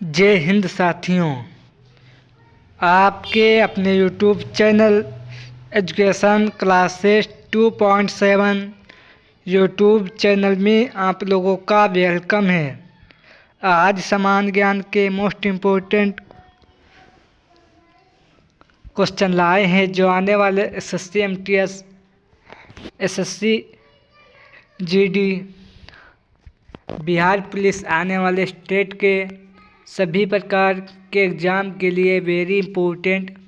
जय हिंद साथियों, आपके अपने YouTube channel education classes 2.7 YouTube channel में आप लोगों का वेलकम है। आज समान ज्ञान के मोस्ट इम्पोर्टेंट क्वेश्चन लाए हैं जो आने वाले SSC MTS, SSC GD, Bihar police आने वाले स्टेट के सभी प्रकार के एग्ज़ाम के लिए वेरी इम्पोर्टेंट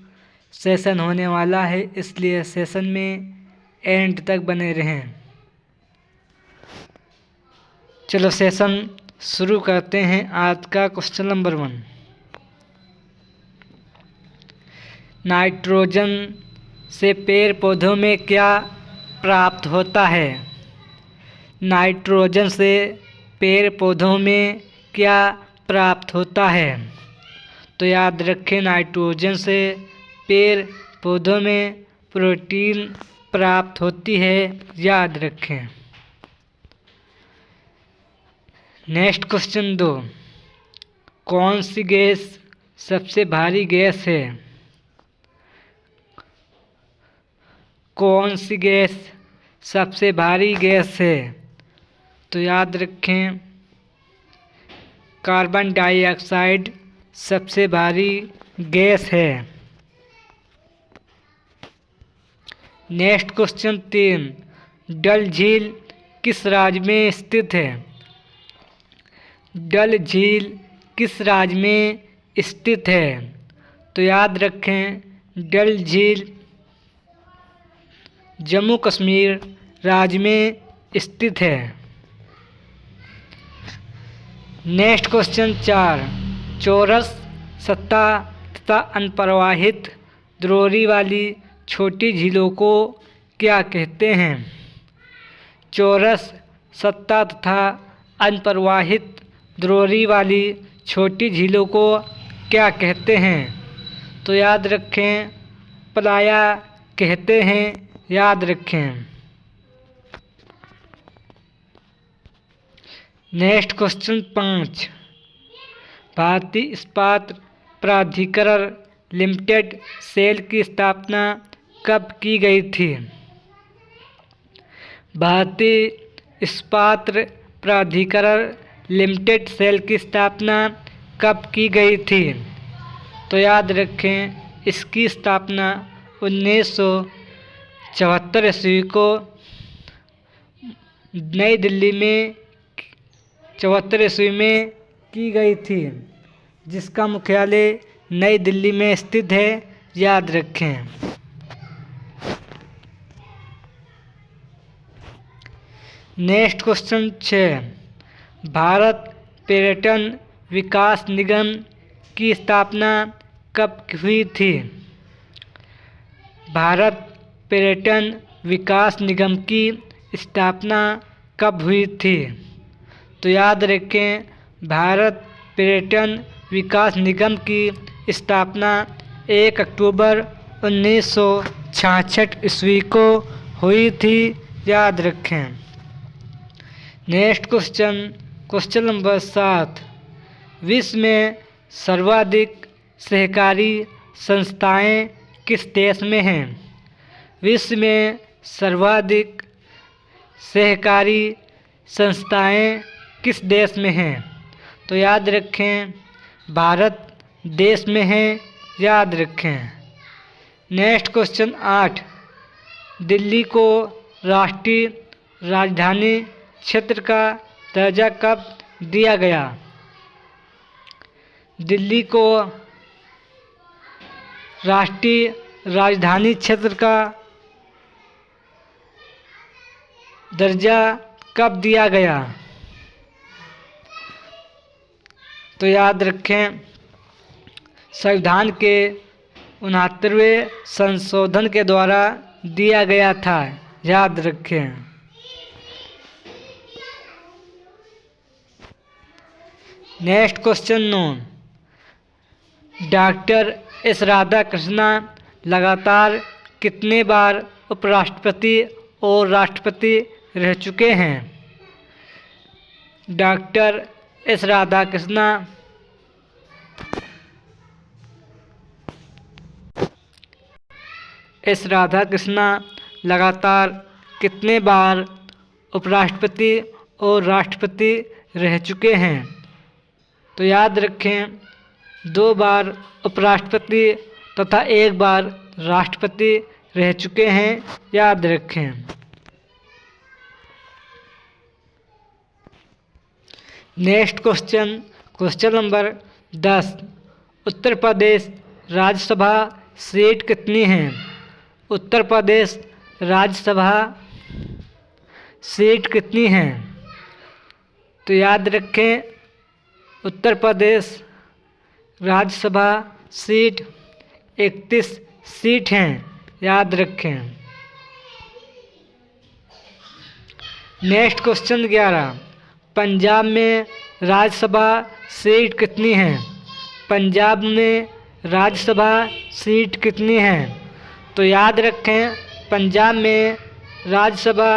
सेशन होने वाला है, इसलिए सेशन में एंड तक बने रहें। चलो सेशन शुरू करते हैं। आज का क्वेश्चन नंबर 1, नाइट्रोजन से पेड़ पौधों में क्या प्राप्त होता है? नाइट्रोजन से पेड़ पौधों में क्या प्राप्त होता है? तो याद रखें, नाइट्रोजन से पेड़ पौधों में प्रोटीन प्राप्त होती है, याद रखें। नेक्स्ट क्वेश्चन 2, कौन सी गैस सबसे भारी गैस है? कौन सी गैस सबसे भारी गैस है? तो याद रखें, कार्बन डाइऑक्साइड सबसे भारी गैस है। नेक्स्ट क्वेश्चन 3, डल झील किस राज्य में स्थित है? डल झील किस राज्य में स्थित है? तो याद रखें, डल झील जम्मू कश्मीर राज्य में स्थित है। नेक्स्ट क्वेश्चन 4, चौरस सतह तथा अनप्रवाहित द्रोणी वाली छोटी झीलों को क्या कहते हैं? चौरस सतह तथा अनप्रवाहित द्रोणी वाली छोटी झीलों को क्या कहते हैं? तो याद रखें, प्लाया कहते हैं, याद रखें। नेक्स्ट क्वेश्चन 5, भारतीय इस्पात प्राधिकरण लिमिटेड सेल की स्थापना कब की गई थी? भारतीय इस्पात प्राधिकरण लिमिटेड सेल की स्थापना कब की गई थी? तो याद रखें, इसकी स्थापना 1974 ईस्वी को नई दिल्ली में 74 ईस्वी में की गई थी, जिसका मुख्यालय नई दिल्ली में स्थित है, याद रखें। नेक्स्ट क्वेश्चन 6, भारत पर्यटन विकास निगम की स्थापना कब हुई थी? भारत पर्यटन विकास निगम की स्थापना कब हुई थी? तो याद रखें, भारत पर्यटन विकास निगम की स्थापना 1 अक्टूबर 1966 ईस्वी को हुई थी, याद रखें। नेक्स्ट क्वेश्चन नंबर 7, विश्व में सर्वाधिक सहकारी संस्थाएं किस देश में हैं? विश्व में सर्वाधिक सहकारी संस्थाएं किस देश में हैं? तो याद रखें, भारत देश में है, याद रखें। नेक्स्ट क्वेश्चन 8, दिल्ली को राष्ट्रीय राजधानी क्षेत्र का दर्जा कब दिया गया? दिल्ली को राष्ट्रीय राजधानी क्षेत्र का दर्जा कब दिया गया? तो याद रखें, संविधान के 69वें संशोधन के द्वारा दिया गया था, याद रखें। Next question 9, doctor S Radhakrishnan लगातार कितने बार उपराष्ट्रपति और राष्ट्रपति रह चुके हैं? Doctor S Radhakrishnan S Radhakrishna लगातार कितने बार उपराष्ट्रपति और राष्ट्रपति रह चुके हैं? तो याद रखें 2 बार उपराष्ट्रपति तथा 1 बार राष्ट्रपति रह चुके हैं, याद रखें। Next question number 10। Uttar Pradesh Rajya Sabha seat कितनी हैं? उत्तर प्रदेश राज्यसभा सीट कितनी हैं? तो याद रखें उत्तर प्रदेश राज्यसभा सीट 31 सीट हैं, याद रखें। Next question 11। पंजाब में राज्यसभा सीट कितनी हैं? पंजाब में राज्यसभा सीट कितनी हैं? तो याद रखें पंजाब में राज्यसभा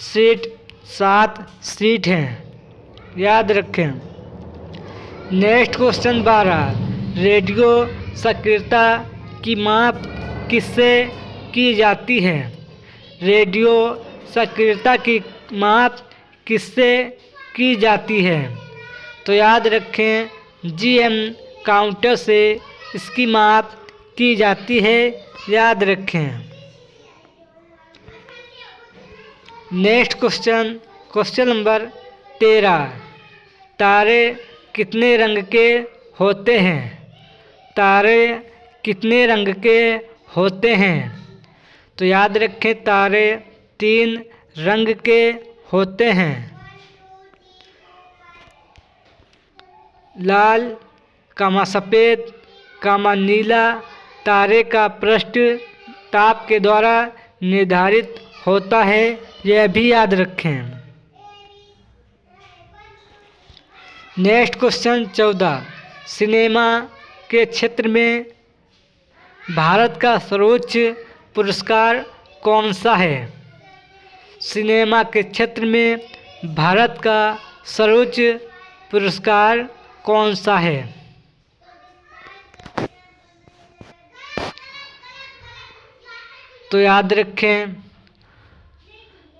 सीट 7 सीट हैं, याद रखें। Next question 12। रेडियो सक्रियता की माप किससे की जाती है? रेडियो सक्रियता की माप किससे की जाती है? तो याद रखें जीएम काउंटर से इसकी माप की जाती है, याद रखें। Next question number 13। तारे कितने रंग के होते हैं? तारे कितने रंग के होते हैं? तो याद रखें तारे 3 रंग के होते हैं। लाल, सफ़ेद, नीला तारे का पृष्ठ ताप के द्वारा निर्धारित होता है, यह भी याद रखें। Next question 14। सिनेमा के क्षेत्र में भारत का सर्वोच्च पुरस्कार कौन सा है? सिनेमा के क्षेत्र में भारत का सर्वोच्च पुरस्कार कौन सा है? तो याद रखें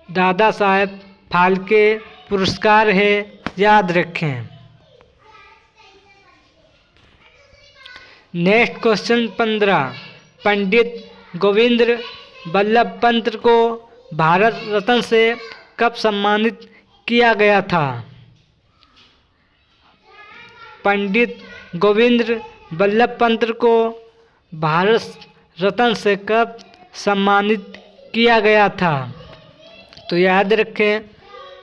दादा साहेब फाल्के पुरस्कार है, याद रखें। Next question 15। पंडित गोविंद बल्लभ पंत को भारत रत्न से कब सम्मानित किया गया था? पंडित गोविंद बल्लभ पंत को भारत रत्न से कब सम्मानित किया गया था? तो याद रखें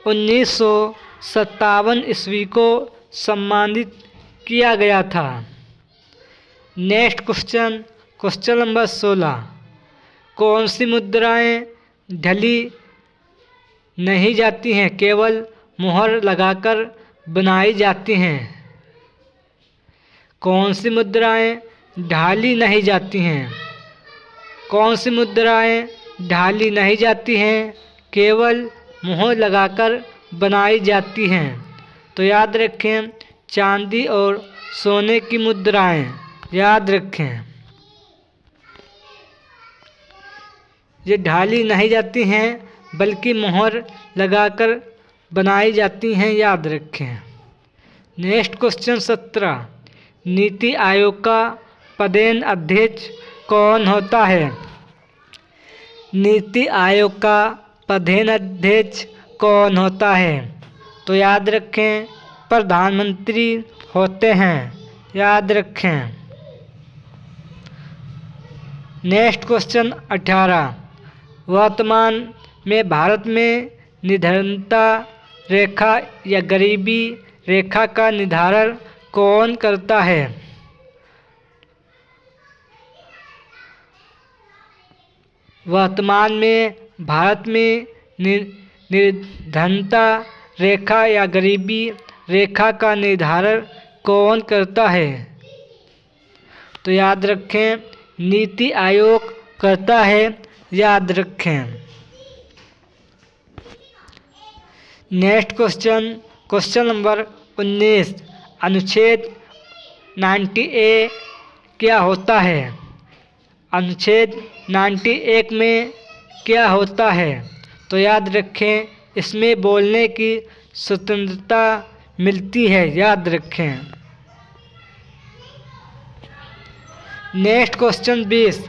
1957 ईस्वी को सम्मानित किया गया था। Next question number 16। कौन सी मुद्राएं ढली नहीं जाती हैं, केवल मुहर लगाकर बनाई जाती हैं? कौन सी मुद्राएं ढाली नहीं जाती हैं? कौन सी मुद्राएं ढाली नहीं जाती हैं, केवल मुहर लगाकर बनाई जाती हैं? तो याद रखें चांदी और सोने की मुद्राएं, याद रखें। ये ढाली नहीं जाती हैं बल्कि मुहर लगाकर बनाई जाती हैं, याद रखें। Next question 17। नीति आयोग का पदेन अध्यक्ष कौन होता है? नीति आयोग का पदेन अध्यक्ष कौन होता है? तो याद रखें प्रधानमंत्री होते हैं, याद रखें। Next question 18। वर्तमान में भारत में निर्धनता रेखा या गरीबी रेखा का निर्धारण कौन करता है? वर्तमान में भारत में निर्धनता रेखा या गरीबी रेखा का निर्धारण कौन करता है? तो याद रखें नीति आयोग करता है, याद रखें। Next question number 19। अनुच्छेद 90A क्या होता है? अनुच्छेद 91 में क्या होता है? तो याद रखें, इसमें बोलने की स्वतंत्रता मिलती है, याद रखें। Next question 20।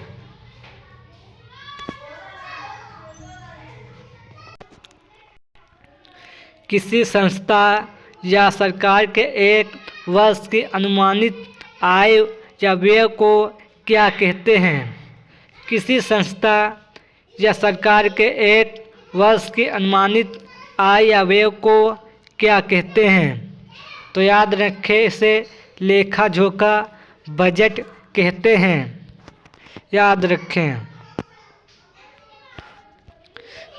किसी संस्था या सरकार के एक वर्ष की अनुमानित आय या व्यय को क्या कहते हैं? किसी संस्था या सरकार के एक वर्ष की अनुमानित आय या व्यय को क्या कहते हैं? तो याद रखें, इसे लेखा जोखा बजट कहते हैं, याद रखें।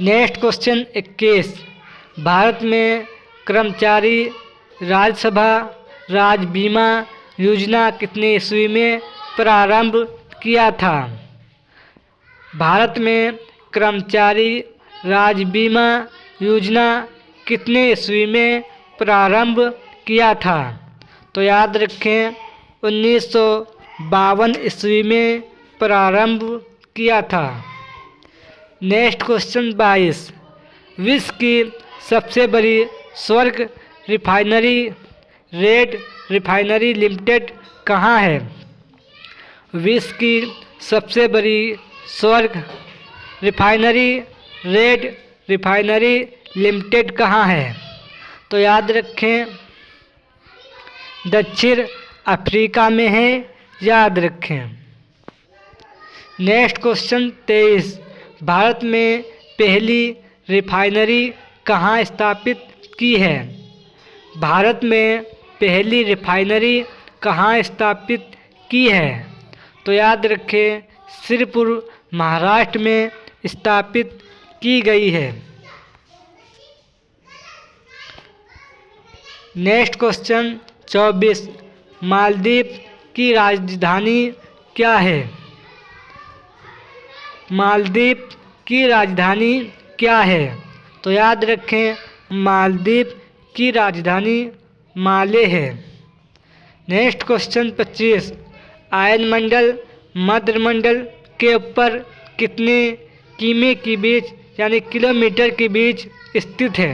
Next question 21। भारत में कर्मचारी राज्यसभा राज्य बीमा योजना कितने ईस्वी में प्रारंभ किया था? भारत में कर्मचारी राज्य बीमा योजना कितने ईस्वी में प्रारंभ किया था? तो याद रखें, 1952 ईस्वी में प्रारंभ किया था। Next question 22। विश्व की सबसे बड़ी स्वर्ग रिफाइनरी रेड रिफाइनरी लिमिटेड कहाँ है? विश्व की सबसे बड़ी स्वर्ग रिफाइनरी रेड रिफाइनरी लिमिटेड कहाँ है? तो याद रखें, दक्षिण अफ्रीका में है, याद रखें। Next question 23। भारत में पहली रिफाइनरी कहाँ स्थापित की है? भारत में पहली रिफाइनरी कहाँ स्थापित की है? तो याद रखें, श्रीपुर महाराष्ट्र में स्थापित की गई है। Next question 24। मालदीव की राजधानी क्या है? मालदीव की राजधानी क्या है? तो याद रखें, मालदीव की राजधानी माले है। Next question 25। आयनमंडल मध्यमंडल के ऊपर कितने किमी के बीच यानी किलोमीटर के बीच स्थित है?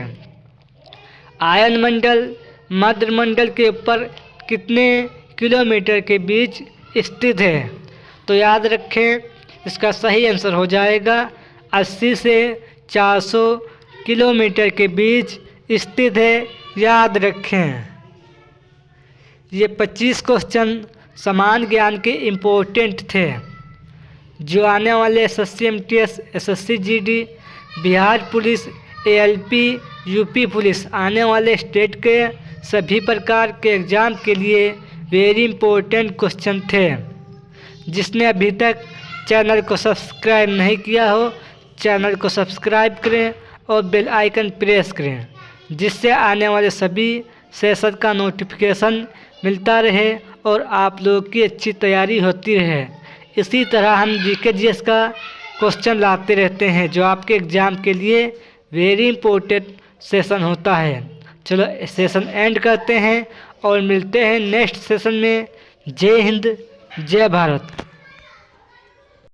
आयनमंडल मध्यमंडल के ऊपर कितने किलोमीटर के बीच स्थित है? तो याद रखें, इसका सही आंसर हो जाएगा 80 से 400 किलोमीटर के बीच स्थित है, याद रखें। ये 25 क्वेश्चन समान ज्ञान के इम्पोर्टेंट थे, जो आने वाले SSC MTS SSC GD Bihar police ALP UP police आने वाले स्टेट के सभी प्रकार के एग्ज़ाम के लिए वेरी इम्पोर्टेंट क्वेश्चन थे। जिसने अभी तक चैनल को सब्सक्राइब नहीं किया हो, चैनल को सब्सक्राइब करें और बेल आइकन प्रेस करें, जिससे आने वाले सभी सेशन का नोटिफिकेशन मिलता रहे और आप लोगों की अच्छी तैयारी होती रहे। इसी तरह हम GK GS का क्वेश्चन लाते रहते हैं, जो आपके एग्ज़ाम के लिए वेरी इम्पोर्टेंट सेशन होता है। चलो सेशन एंड करते हैं और मिलते हैं नेक्स्ट सेशन में। जय हिंद, जय भारत।